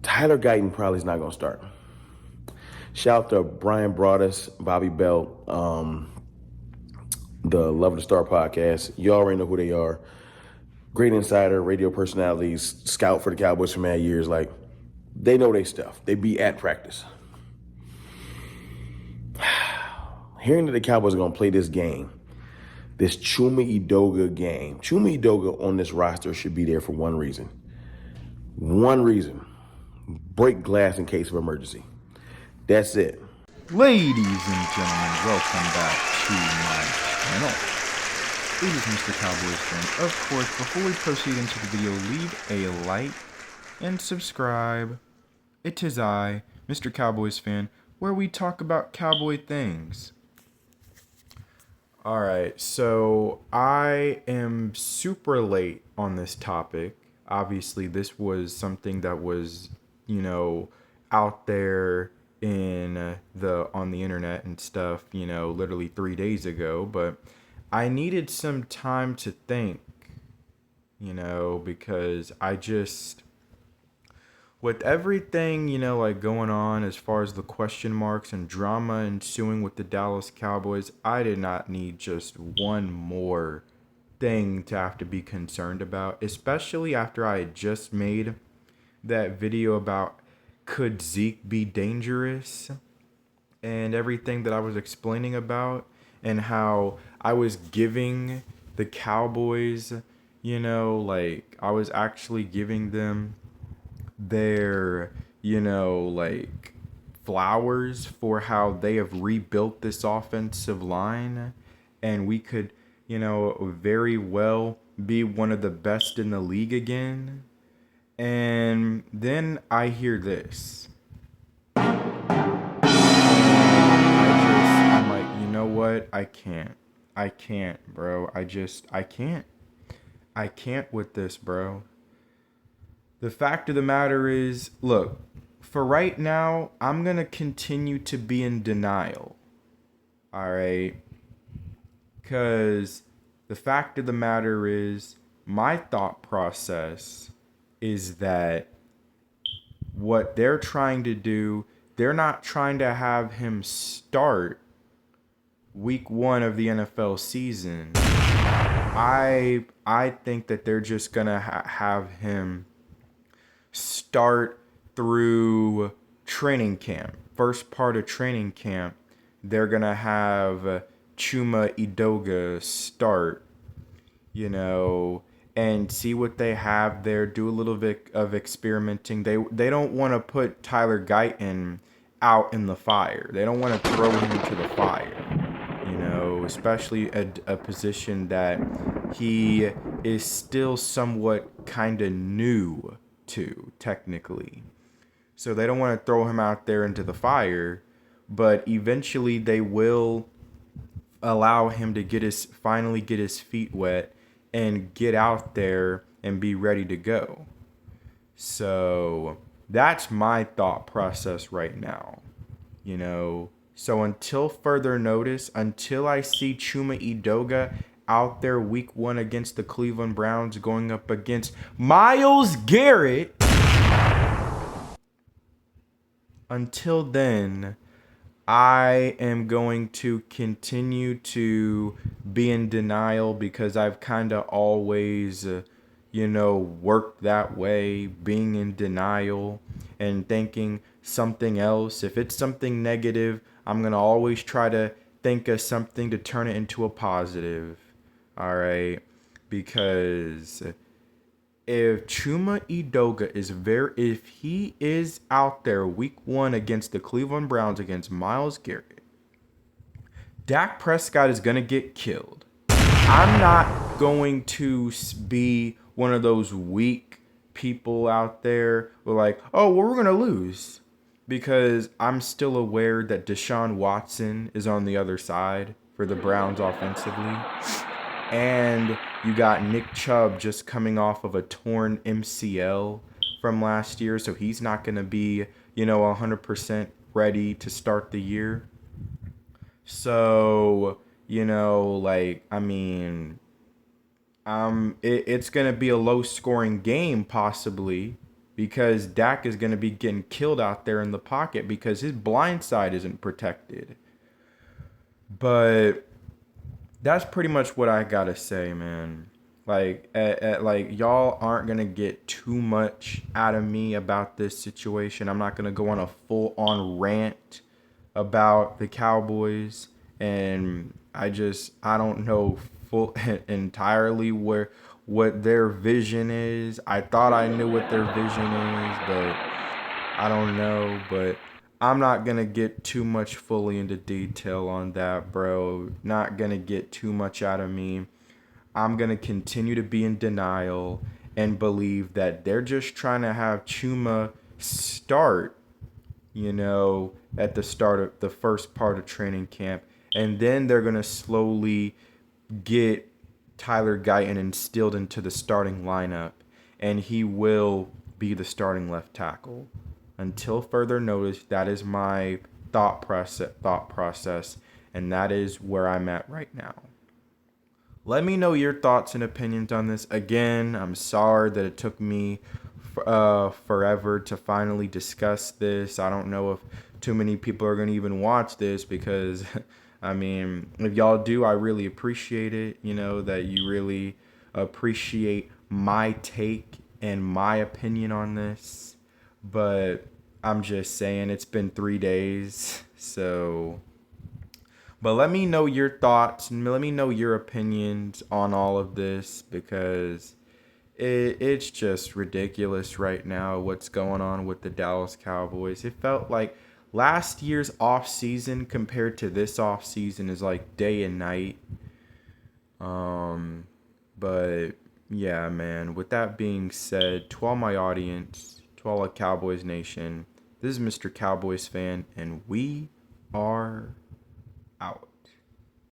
Tyler Guyton probably is not going to start. Shout out to Brian Broaddus, Bobby Belt, the Love of the Star podcast. You already know who they are. Great insider, radio personalities, scout for the Cowboys for mad years. Like, they know their stuff. They be at practice. Hearing that the Cowboys are going to play this game, this Chuma Edoga game. Chuma Edoga on this roster should be there for one reason. One reason. Break glass in case of emergency. That's it. Ladies and gentlemen, welcome back to my channel. It is Mr. Cowboys fan. Of course, before we proceed into the video, leave a like and subscribe. It is I, Mr. Cowboys fan, where we talk about cowboy things. Alright, so I am super late on this topic. Obviously, this was something that was, out there on the internet and stuff, literally 3 days ago, but I needed some time to think, because with everything, like going on as far as the question marks and drama ensuing with the Dallas Cowboys, I did not need just one more thing to have to be concerned about, especially after I had just made that video about could Zeke be dangerous and everything that I was explaining about, and how I was giving the Cowboys, I was actually giving them their, flowers for how they have rebuilt this offensive line, and we could, very well be one of the best in the league again. And then I hear this. I'm like, you know what? I can't, bro. I can't. I can't with this, bro. The fact of the matter is, look, for right now, I'm going to continue to be in denial. All right? Because the fact of the matter is, my thought process is that what they're trying to do, they're not trying to have him start week 1 of the NFL season. I think that they're just going to have him start through training camp. First part of training camp, they're going to have Chuma Edoga start, and see what they have there, do a little bit of experimenting. They don't want to put Tyler Guyton out in the fire. They don't want to throw him into the fire, especially a position that he is still somewhat kind of new to, technically. So they don't want to throw him out there into the fire, but eventually they will allow him to finally get his feet wet and get out there and be ready to go. So that's my thought process right now, So until further notice, until I see Chuma Edoga out there week 1 against the Cleveland Browns going up against Myles Garrett, until then, I am going to continue to be in denial, because I've kind of always, worked that way, being in denial and thinking something else. If it's something negative, I'm going to always try to think of something to turn it into a positive. All right? Because if Chuma Edoga if he is out there week 1 against the Cleveland Browns against Myles Garrett, Dak Prescott is going to get killed. I'm not going to be one of those weak people out there who are like, oh, well, we're going to lose. Because I'm still aware that Deshaun Watson is on the other side for the Browns offensively. And you got Nick Chubb just coming off of a torn MCL from last year, so he's not going to be, 100% ready to start the year. So, it's going to be a low-scoring game, possibly, because Dak is going to be getting killed out there in the pocket because his blind side isn't protected. But that's pretty much what I gotta say, man. Like y'all aren't gonna get too much out of me about this situation. I'm not gonna go on a full on rant about the Cowboys, and I don't know full entirely where what their vision is. I thought I knew what their vision is, but I don't know. But I'm not gonna get too much fully into detail on that, bro. Not gonna get too much out of me. I'm gonna continue to be in denial and believe that they're just trying to have Chuma start, at the start of the first part of training camp. And then they're going to slowly get Tyler Guyton instilled into the starting lineup. And he will be the starting left tackle. Until further notice, that is my thought process. And that is where I'm at right now. Let me know your thoughts and opinions on this. Again, I'm sorry that it took me forever to finally discuss this. I don't know if too many people are going to even watch this because, I mean, if y'all do, I really appreciate it. That you really appreciate my take and my opinion on this. But I'm just saying it's been 3 days. But let me know your thoughts and let me know your opinions on all of this because it's just ridiculous right now what's going on with the Dallas Cowboys. It felt like last year's offseason compared to this offseason is like day and night. But yeah, man, with that being said, to all my audience, to all of Cowboys Nation, this is Mr. Cowboys fan, and we are